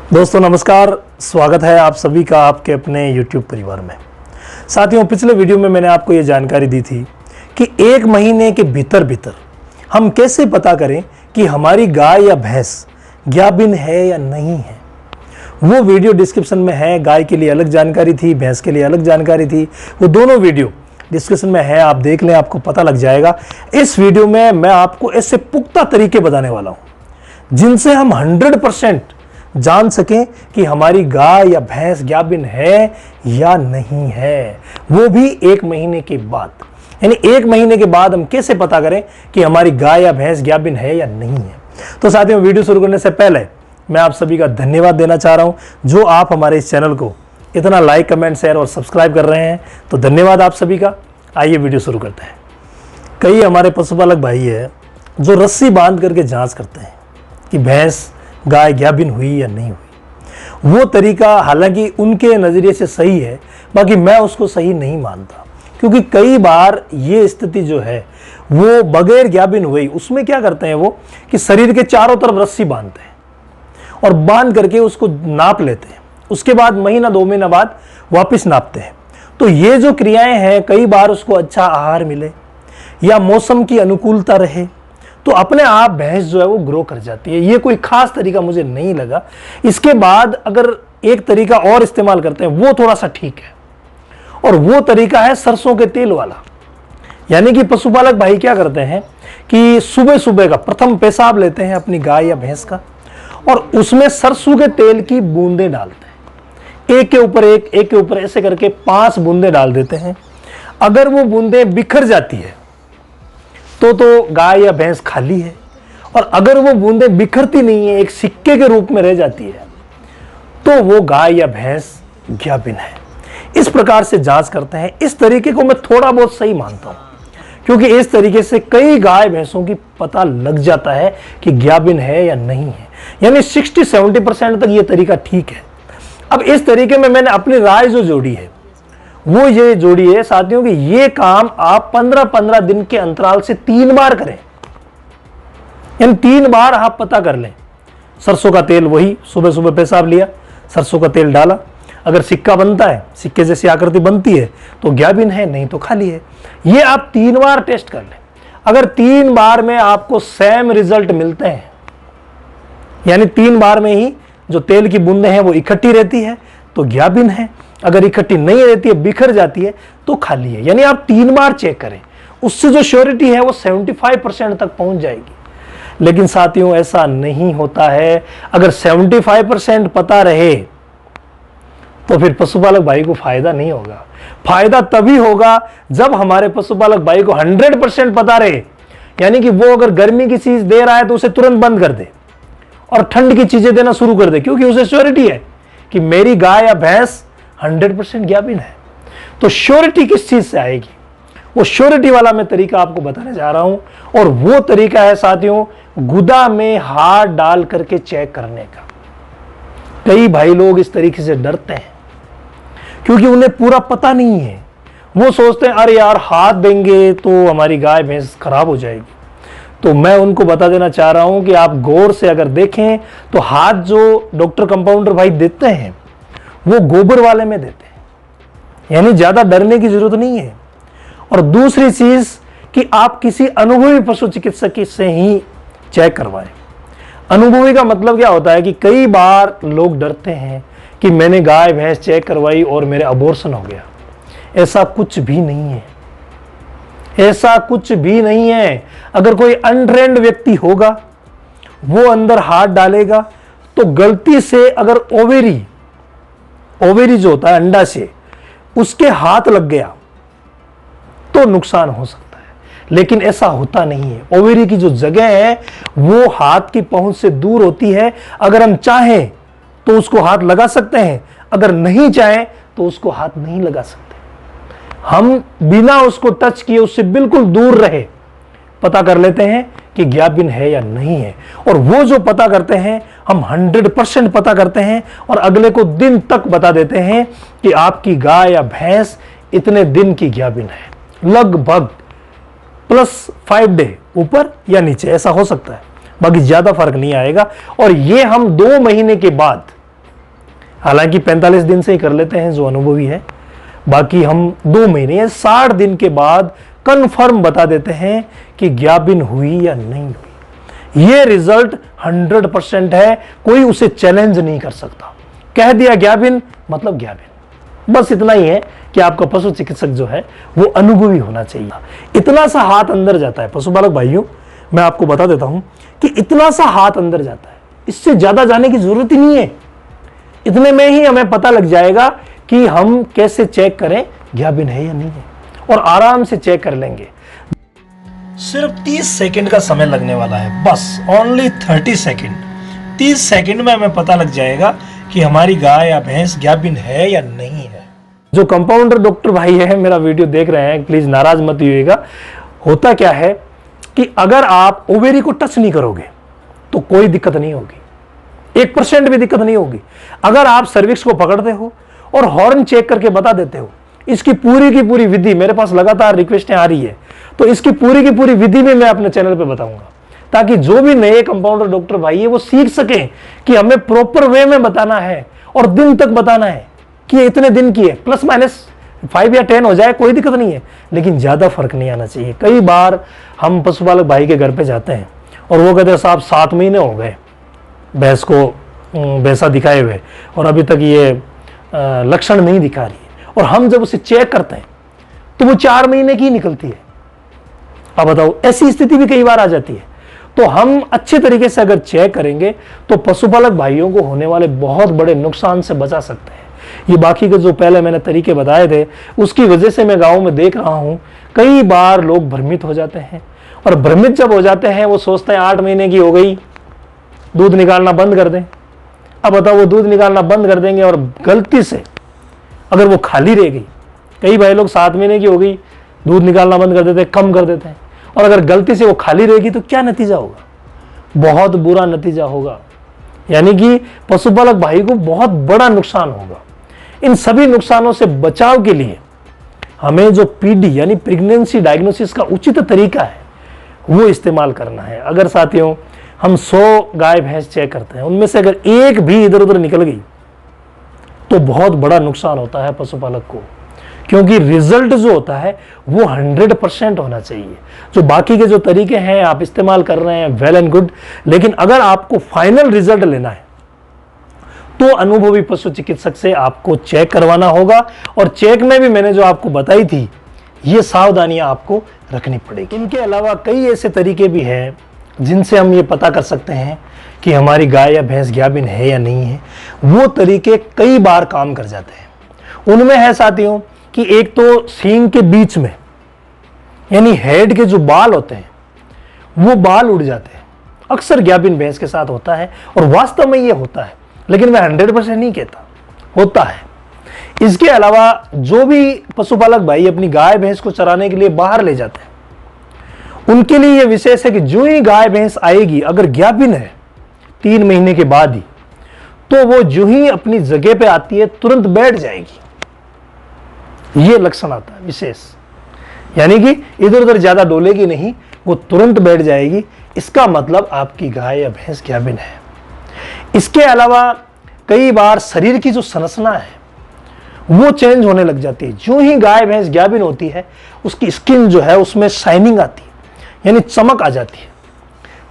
दोस्तों नमस्कार, स्वागत है आप सभी का आपके अपने YouTube परिवार में। साथियों, पिछले वीडियो में मैंने आपको ये जानकारी दी थी कि एक महीने के भीतर हम कैसे पता करें कि हमारी गाय या भैंस गाभिन है या नहीं है। वो वीडियो डिस्क्रिप्शन में है। गाय के लिए अलग जानकारी थी, भैंस के लिए अलग जानकारी थी। वो दोनों वीडियो डिस्क्रिप्शन में है, आप देख लें, आपको पता लग जाएगा। इस वीडियो में मैं आपको ऐसे पुख्ता तरीके बताने वाला हूं जिनसे हम 100% जान सकें कि हमारी गाय या भैंस गाभिन है या नहीं है, वो भी एक महीने के बाद। यानी एक महीने के बाद हम कैसे पता करें कि हमारी गाय या भैंस गाभिन है या नहीं है। तो साथियों, वीडियो शुरू करने से पहले मैं आप सभी का धन्यवाद देना चाह रहा हूं जो आप हमारे इस चैनल को इतना लाइक, कमेंट, शेयर और सब्सक्राइब कर रहे हैं। तो धन्यवाद आप सभी का। आइए वीडियो शुरू करते हैं। कई हमारे पशुपालक भाई है जो रस्सी बांध करके जांच करते हैं कि भैंस गाय गाभिन हुई या नहीं हुई। वो तरीका हालांकि उनके नज़रिए से सही है, बाकी मैं उसको सही नहीं मानता। क्योंकि कई बार ये स्थिति जो है वो बगैर गाभिन हुई, उसमें क्या करते हैं वो कि शरीर के चारों तरफ रस्सी बांधते हैं और बांध करके उसको नाप लेते हैं। उसके बाद महीना 2 महीना बाद वापस नापते हैं। तो ये जो क्रियाएं हैं, कई बार उसको अच्छा आहार मिले या मौसम की अनुकूलता रहे तो अपने आप भैंस जो है वो ग्रो कर जाती है। ये कोई खास तरीका मुझे नहीं लगा। इसके बाद अगर एक तरीका और इस्तेमाल करते हैं वो थोड़ा सा ठीक है, और वो तरीका है सरसों के तेल वाला। यानी कि पशुपालक भाई क्या करते हैं कि सुबह सुबह का प्रथम पेशाब लेते हैं अपनी गाय या भैंस का, और उसमें सरसों के तेल की बूंदें डालते हैं। एक के ऊपर एक के ऊपर ऐसे करके 5 बूंदें डाल देते हैं। अगर वो बूंदें बिखर जाती है तो गाय या भैंस खाली है, और अगर वो बूंदें बिखरती नहीं है, एक सिक्के के रूप में रह जाती है, तो वो गाय या भैंस गाभिन है। इस प्रकार से जांच करते हैं। इस तरीके को मैं थोड़ा बहुत सही मानता हूं, क्योंकि इस तरीके से कई गाय भैंसों की पता लग जाता है कि गाभिन है या नहीं है। यानी 60-70% तक ये तरीका ठीक है। अब इस तरीके में मैंने अपनी राय जो जोड़ी है वो ये जोड़ी है साथियों कि ये काम आप 15-15 दिन के अंतराल से 3 बार करें। यानी 3 बार आप पता कर लें। सरसों का तेल, वही सुबह सुबह पेशाब लिया, सरसों का तेल डाला, अगर सिक्का बनता है, सिक्के जैसी आकृति बनती है तो गाभिन है, नहीं तो खाली है। ये आप 3 बार टेस्ट कर लें। अगर 3 बार में आपको सेम रिजल्ट मिलते हैं, यानी 3 बार में ही जो तेल की बूंदें हैं वो इकट्ठी रहती है तो गाभिन है, अगर इकट्ठी नहीं रहती है, बिखर जाती है, तो खाली है। यानी आप 3 बार चेक करें, उससे जो श्योरिटी है वो 75% तक पहुंच जाएगी। लेकिन साथियों, ऐसा नहीं होता है। अगर 75% पता रहे तो फिर पशुपालक भाई को फायदा नहीं होगा। फायदा तभी होगा जब हमारे पशुपालक भाई को 100% पता रहे। यानी कि वो अगर गर्मी की चीज दे रहा है तो उसे तुरंत बंद कर दे और ठंड की चीजें देना शुरू कर दे, क्योंकि उसे श्योरिटी है कि मेरी गाय या भैंस 100% गाभिन है। तो श्योरिटी किस चीज से आएगी? वो श्योरिटी वाला मैं तरीका आपको बताने जा रहा हूं, और वो तरीका है साथियों गुदा में हाथ डाल करके चेक करने का। कई भाई लोग इस तरीके से डरते हैं क्योंकि उन्हें पूरा पता नहीं है। वो सोचते हैं अरे यार, हाथ देंगे तो हमारी गाय भैंस खराब हो जाएगी। तो मैं उनको बता देना चाह रहा हूं कि आप गौर से अगर देखें तो हाथ जो डॉक्टर कंपाउंडर भाई देते हैं वो गोबर वाले में देते हैं, यानी ज्यादा डरने की जरूरत नहीं है। और दूसरी चीज कि आप किसी अनुभवी पशु चिकित्सक से ही चेक करवाएं। अनुभवी का मतलब क्या होता है कि कई बार लोग डरते हैं कि मैंने गाय भैंस चेक करवाई और मेरे अबॉर्शन हो गया। ऐसा कुछ भी नहीं है, ऐसा कुछ भी नहीं है। अगर कोई अनट्रेंड व्यक्ति होगा, वो अंदर हाथ डालेगा तो गलती से अगर ओवेरी जो होता है अंडा से, उसके हाथ लग गया तो नुकसान हो सकता है। लेकिन ऐसा होता नहीं है। ओवेरी की जो जगह है वो हाथ की पहुंच से दूर होती है। अगर हम चाहें तो उसको हाथ लगा सकते हैं, अगर नहीं चाहें तो उसको हाथ नहीं लगा सकते। हम बिना उसको टच किए, उससे बिल्कुल दूर रहे, पता कर लेते हैं कि गाभिन है या नहीं है। और वो जो पता करते हैं, हम 100% पता करते हैं और अगले को दिन तक बता देते हैं कि आपकी गाय या भैंस इतने दिन की गाभिन है, लगभग +5 डे ऊपर या नीचे, ऐसा हो सकता है। बाकी ज्यादा फर्क नहीं आएगा। और ये हम 2 महीने के बाद हालांकि 45 दिन से ही कर लेते हैं जो अनुभवी है, बाकी हम 2 महीने या 60 दिन के बाद कंफर्म बता देते हैं कि ज्ञाबिन हुई या नहीं हुई। ये रिजल्ट 100% है, कोई उसे चैलेंज नहीं कर सकता। कह दिया ज्ञाबिन मतलब ज्ञाबिन। बस इतना ही है कि आपका पशु चिकित्सक जो है वो अनुभवी होना चाहिए। इतना सा हाथ अंदर जाता है पशुपालक भाइयों, मैं आपको बता देता हूं कि इतना सा हाथ अंदर जाता है, इससे ज्यादा जाने की जरूरत ही नहीं है। इतने में ही हमें पता लग जाएगा कि हम कैसे चेक करें ज्ञाबिन है या नहीं है, और आराम से चेक कर लेंगे। सिर्फ 30 सेकंड का समय लगने वाला है, बस ओनली 30 सेकंड। 30 सेकंड में हमें पता लग जाएगा कि हमारी गाय या भैंस ज्ञाबिन है या नहीं है। जो कंपाउंडर डॉक्टर भाई है मेरा वीडियो देख रहे हैं, प्लीज नाराज मत होइएगा। होता क्या है कि अगर आप ओवेरी को टच नहीं करोगे तो कोई दिक्कत नहीं होगी, 1% भी दिक्कत नहीं होगी। अगर आप सर्विक्स को पकड़ते हो और हॉर्न चेक करके बता देते हो, इसकी पूरी की पूरी विधि, मेरे पास लगातार रिक्वेस्टें आ रही है, तो इसकी पूरी की पूरी विधि भी मैं अपने चैनल पे बताऊंगा, ताकि जो भी नए कंपाउंडर डॉक्टर भाई है वो सीख सकें कि हमें प्रॉपर वे में बताना है और दिन तक बताना है कि ये इतने दिन की है। प्लस माइनस 5 या 10 हो जाए कोई दिक्कत नहीं है, लेकिन ज्यादा फर्क नहीं आना चाहिए। कई बार हम पशुपालक भाई के घर पे जाते हैं और वो कहते हैं साहब 7 महीने हो गए भैंस को भैंसा दिखाए हुए और अभी तक ये लक्षण नहीं दिखा रही है, और हम जब उसे चेक करते हैं तो वो 4 महीने की निकलती है। अब बताओ, ऐसी स्थिति भी कई बार आ जाती है। तो हम अच्छे तरीके से अगर चेक करेंगे तो पशुपालक भाइयों को होने वाले बहुत बड़े नुकसान से बचा सकते हैं। ये बाकी के जो पहले मैंने तरीके बताए थे उसकी वजह से मैं गाँव में देख रहा हूं, कई बार लोग भ्रमित हो जाते हैं, और भ्रमित जब हो जाते हैं वो सोचते हैं 8 महीने की हो गई, दूध निकालना बंद कर दें। अब बताओ, वो दूध निकालना बंद कर देंगे और गलती से अगर वो खाली रह गई, कई भाई लोग 7 महीने की हो गई दूध निकालना बंद कर देते हैं, कम कर देते हैं, और अगर गलती से वो खाली रहेगी तो क्या नतीजा होगा? बहुत बुरा नतीजा होगा, यानी कि पशुपालक भाई को बहुत बड़ा नुकसान होगा। इन सभी नुकसानों से बचाव के लिए हमें जो पीडी यानी प्रेगनेंसी डायग्नोसिस का उचित तरीका है वो इस्तेमाल करना है। अगर साथियों हम 100 गाय भैंस चेक करते हैं, उनमें से अगर एक भी इधर उधर निकल गई तो बहुत बड़ा नुकसान होता है पशुपालक को, क्योंकि रिजल्ट जो होता है वो 100% होना चाहिए। जो बाकी के जो तरीके हैं आप इस्तेमाल कर रहे हैं, वेल एंड गुड, लेकिन अगर आपको फाइनल रिजल्ट लेना है तो अनुभवी पशु चिकित्सक से आपको चेक करवाना होगा। और चेक में भी मैंने जो आपको बताई थी ये सावधानियां आपको रखनी पड़ेगी। इनके अलावा कई ऐसे तरीके भी हैं जिनसे हम ये पता कर सकते हैं कि हमारी गाय या भैंस ज्ञाबिन है या नहीं है। वो तरीके कई बार काम कर जाते हैं। उनमें है साथियों कि एक तो सींग के बीच में यानी हेड के जो बाल होते हैं वो बाल उड़ जाते हैं। अक्सर ज्ञाबिन भैंस के साथ होता है, और वास्तव में ये होता है, लेकिन मैं 100% नहीं कहता, होता है। इसके अलावा जो भी पशुपालक भाई अपनी गाय भैंस को चराने के लिए बाहर ले जाते हैं, उनके लिए यह विशेष है कि जो ही गाय भैंस आएगी, अगर ज्ञाबिन है 3 महीने के बाद ही, तो वो जो ही अपनी जगह पे आती है तुरंत बैठ जाएगी। ये लक्षण आता है विशेष, यानी कि इधर उधर ज्यादा डोलेगी नहीं, वो तुरंत बैठ जाएगी। इसका मतलब आपकी गाय या भैंस ज्ञाबिन है। इसके अलावा कई बार शरीर की जो संरचना है वो चेंज होने लग जाती है। जो ही गाय भैंस ज्ञाबिन होती है उसकी स्किन जो है उसमें शाइनिंग आती है, यानी चमक आ जाती है।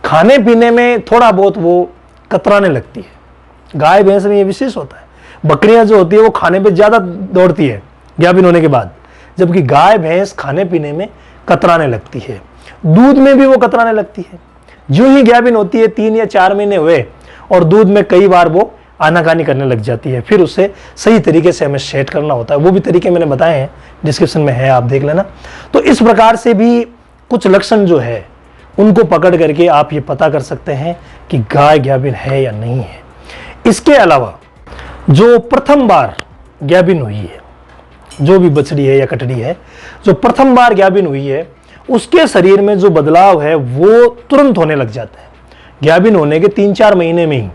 खाने पीने में थोड़ा बहुत वो कतराने लगती है। गाय भैंस में ये विशेष होता है। बकरियां जो होती है वो खाने पे ज्यादा दौड़ती है ज्ञाबिन होने के बाद, जबकि गाय भैंस खाने पीने में कतराने लगती है। दूध में भी वो कतराने लगती है। जो ही ज्ञाबिन होती है 3 या 4 महीने हुए और दूध में कई बार वो आनाकानी करने लग जाती है। फिर उसे सही तरीके से हमें सेट करना होता है। वो भी तरीके मैंने बताए हैं, डिस्क्रिप्शन में है, आप देख लेना। तो इस प्रकार से भी कुछ लक्षण जो है उनको पकड़ करके आप ये पता कर सकते हैं कि गाय ज्ञाबिन है या नहीं है। इसके अलावा जो प्रथम बार ज्ञाबिन हुई है, जो भी बछड़ी है या कटड़ी है, जो प्रथम बार ज्ञाबिन हुई है, उसके शरीर में जो बदलाव है वो तुरंत होने लग जाता है। ज्ञाबिन होने के 3-4 महीने में ही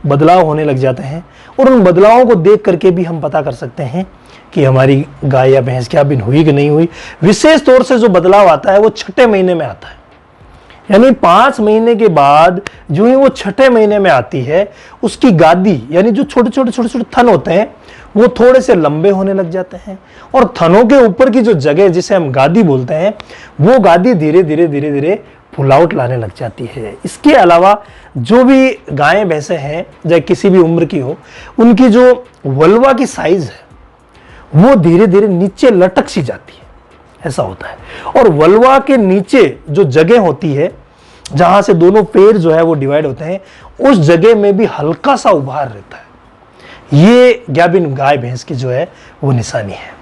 बदलाव होने लग जाते हैं, और उन बदलावों को देख करके भी हम पता कर सकते हैं कि हमारी गाय या भैंस ज्ञाबिन हुई कि नहीं हुई। विशेष तौर से जो बदलाव आता है वो 6ठे महीने में आता है, यानी 5 महीने के बाद जो ही वो छठे महीने में आती है, उसकी गादी यानी जो छोटे छोटे छोटे छोटे थन होते हैं वो थोड़े से लंबे होने लग जाते हैं, और थनों के ऊपर की जो जगह जिसे हम गादी बोलते हैं, वो गादी धीरे धीरे धीरे धीरे फुलावट लाने लग जाती है। इसके अलावा जो भी गायें भैंसें हैं, चाहे किसी भी उम्र की हो, उनकी जो वल्वा की साइज है वो धीरे धीरे नीचे लटक सी जाती है, ऐसा होता है। और वल्वा के नीचे जो जगह होती है जहां से दोनों पैर जो है वो डिवाइड होते हैं, उस जगह में भी हल्का सा उभार रहता है। ये गाभिन गाय भैंस की जो है वो निशानी है।